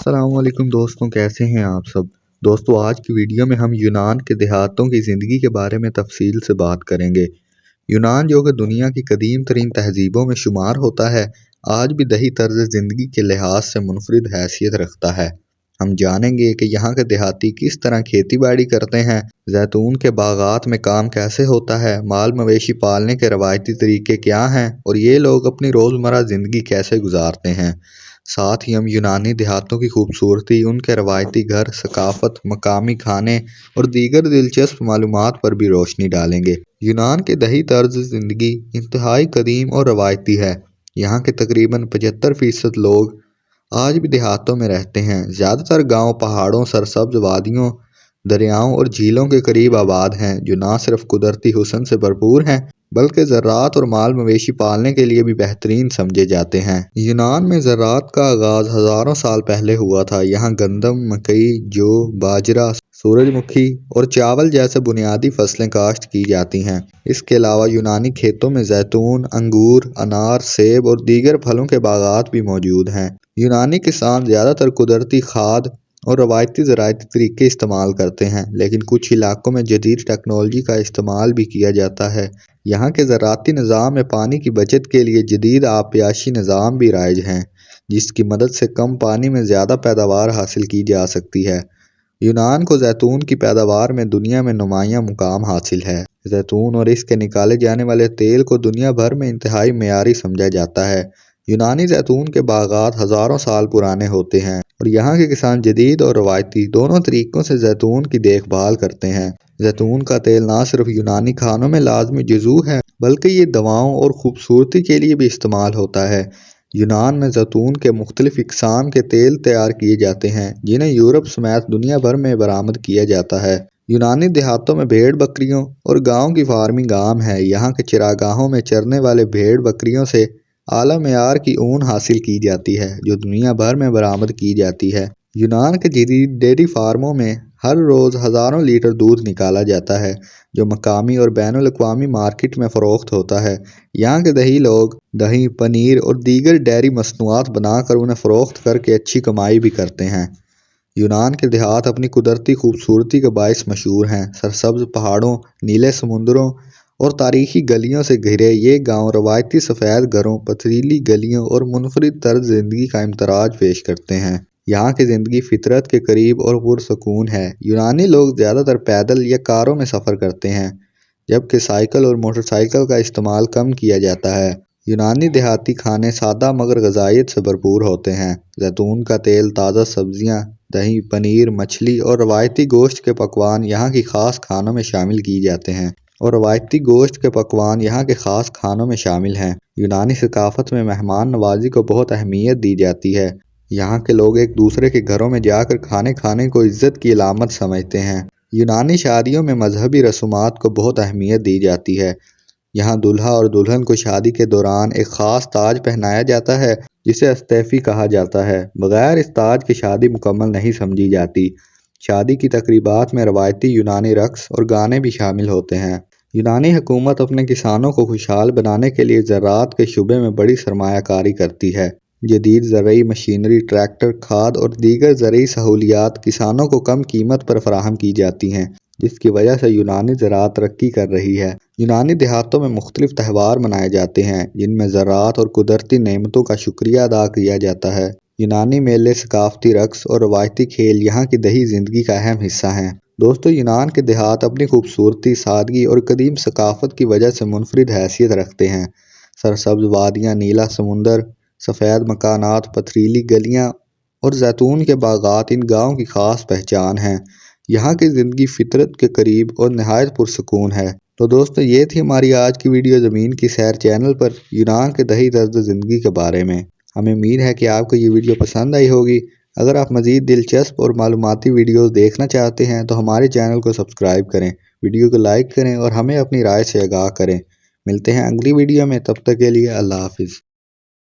अस्सलाम वालेकुम दोस्तों, कैसे हैं आप सब। दोस्तों आज की वीडियो में हम यूनान के देहातों की ज़िंदगी के बारे में तफसील से बात करेंगे। यूनान जो कि दुनिया की कदीम तरीन तहजीबों में शुमार होता है, आज भी दही तर्ज ज़िंदगी के लिहाज से मुनफरिद हैसियत रखता है। हम जानेंगे कि यहाँ के देहाती किस तरह खेती बाड़ी करते हैं, जैतून के बागात में काम कैसे होता है, माल मवेशी पालने के रवायती तरीके क्या हैं और ये लोग अपनी रोज़मर्रा ज़िंदगी कैसे गुजारते हैं। साथ ही हम यूनानी देहातों की खूबसूरती, उनके रवायती घर, सकाफत, मकामी खाने और दीगर दिलचस्प मालूमात पर भी रोशनी डालेंगे। यूनान के दही तर्ज ज़िंदगी इंतहाई कदीम और रवायती है। यहाँ के तकरीबन 75% लोग आज भी देहातों में रहते हैं। ज़्यादातर गांव पहाड़ों, सरसब्ज वादियों, दरियाओं और झीलों के करीब आबाद हैं, जो ना सिर्फ कुदरती हुस्न से भरपूर हैं बल्कि ज़राअत और माल मवेशी पालने के लिए भी बेहतरीन समझे जाते हैं। यूनान में ज़राअत का आगाज़ हज़ारों साल पहले हुआ था। यहाँ गंदम, मकई, जौ, बाजरा, सूरजमुखी और चावल जैसे बुनियादी फसलें काश्त की जाती हैं। इसके अलावा यूनानी खेतों में जैतून, अंगूर, अनार, सेब और दीगर फलों के बागात भी मौजूद हैं। यूनानी किसान ज़्यादातर कुदरती खाद और रवायती ज़राअती तरीके इस्तेमाल करते हैं, लेकिन कुछ इलाकों में जदीद टेक्नोलॉजी का इस्तेमाल भी किया जाता है। यहाँ के ज़राअती निज़ाम में पानी की बचत के लिए जदीद आबयाशी निज़ाम भी राइज हैं, जिसकी मदद से कम पानी में ज़्यादा पैदावार हासिल की जा सकती है। यूनान को जैतून की पैदावार में दुनिया में नुमायां मुकाम हासिल है। जैतून और इसके निकाले जाने वाले तेल को दुनिया भर में इंतहाई मेयारी समझा जाता है। यूनानी जैतून के बागात हज़ारों साल पुराने होते हैं और यहाँ के किसान जदीद और रवायती दोनों तरीकों से जैतून की देखभाल करते हैं। जैतून का तेल ना सिर्फ यूनानी खानों में लाजमी जुज़ू है, बल्कि ये दवाओं और खूबसूरती के लिए भी इस्तेमाल होता है। यूनान में जैतून के मुख्तलिफ इकसाम के तेल तैयार किए जाते हैं, जिन्हें यूरोप समेत दुनिया भर में बरामद किया जाता है। यूनानी देहातों में भेड़ बकरियों और गाँव की फार्मिंग आम है। यहाँ के चरागाहों में चरने वाले भेड़ बकरियों से आला मेयार की ऊन हासिल की जाती है, जो दुनिया भर में बरामद की जाती है। यूनान के जदीद डेयरी फार्मों में हर रोज़ हज़ारों लीटर दूध निकाला जाता है, जो मकामी और बैनुल अक़वामी मार्केट में फ़रोख्त होता है। यहाँ के दही लोग दही, पनीर और दीगर डेयरी मसनूआत बनाकर उन्हें फ़रोख्त करके अच्छी कमाई भी करते हैं। यूनान के देहात अपनी कुदरती खूबसूरती के बायस मशहूर हैं। सरसब्ज पहाड़ों, नीले समुंदरों और तारीखी गलियों से घिरे ये गांव रवायती सफ़ेद घरों, पथरीली गलियों और मुनफरिद तर्ज ज़िंदगी का इम्तराज पेश करते हैं। यहाँ की ज़िंदगी फितरत के करीब और पुरसकून है। यूनानी लोग ज़्यादातर पैदल या कारों में सफ़र करते हैं, जबकि साइकिल और मोटरसाइकिल का इस्तेमाल कम किया जाता है। यूनानी देहाती खाने सादा मगर ग़िज़ाइयत से भरपूर होते हैं। जैतून का तेल, ताज़ा सब्जियाँ, दही, पनीर, मछली और रवायती गोश्त के पकवान यहाँ की ख़ास खानों में शामिल हैं। यूनानी सकाफत में मेहमान नवाजी को बहुत अहमियत दी जाती है। यहाँ के लोग एक दूसरे के घरों में जाकर खाने खाने को इज्जत की अलामत समझते हैं। यूनानी शादियों में मजहबी रसूमात को बहुत अहमियत दी जाती है। यहाँ दूल्हा और दुल्हन को शादी के दौरान एक ख़ास ताज पहनाया जाता है, जिसे अस्तैफ़ी कहा जाता है। बगैर इस ताज की शादी मुकम्मल नहीं समझी जाती। शादी की तकरीबात में रवायती यूनानी रक़्स और गाने भी शामिल होते हैं। यूनानी हुकूमत अपने किसानों को खुशहाल बनाने के लिए ज़राअत के शुबे में बड़ी सरमायाकारी करती है। जदीद ज़रई मशीनरी, ट्रैक्टर, खाद और दीगर ज़रई सहूलियात किसानों को कम कीमत पर फराहम की जाती हैं, जिसकी वजह से यूनानी ज़राअत तरक्की कर रही है। यूनानी देहातों में मुख्तलिफ त्यौहार मनाए जाते हैं, जिनमें ज़राअत और कुदरती नेमतों का शुक्रिया अदा किया जाता है। यूनानी मेले, सकाफती रक़्स और रवायती खेल यहाँ की दही ज़िंदगी का अहम हिस्सा हैं। दोस्तों, यूनान के देहात अपनी खूबसूरती, सादगी और कदीम सकाफत की वजह से मुनफरिद हैसियत रखते हैं। सरसब्ज वादियाँ, नीला समुंदर, सफ़ेद मकानात, पथरीली गलियाँ और जैतून के बागात इन गाँव की ख़ास पहचान हैं। यहाँ की ज़िंदगी फितरत के करीब और नहायत पुरसकून है। तो दोस्तों, ये थी हमारी आज की वीडियो ज़मीन की सैर चैनल पर यूनान के दही तर्ज ज़िंदगी के बारे में। हमें उम्मीद है कि आपको ये वीडियो पसंद आई होगी। अगर आप मज़ीद दिलचस्प और मालूमाती वीडियोज़ देखना चाहते हैं तो हमारे चैनल को सब्सक्राइब करें, वीडियो को लाइक करें और हमें अपनी राय से आगाह करें। मिलते हैं अगली वीडियो में, तब तक के लिए अल्लाह हाफ़िज़।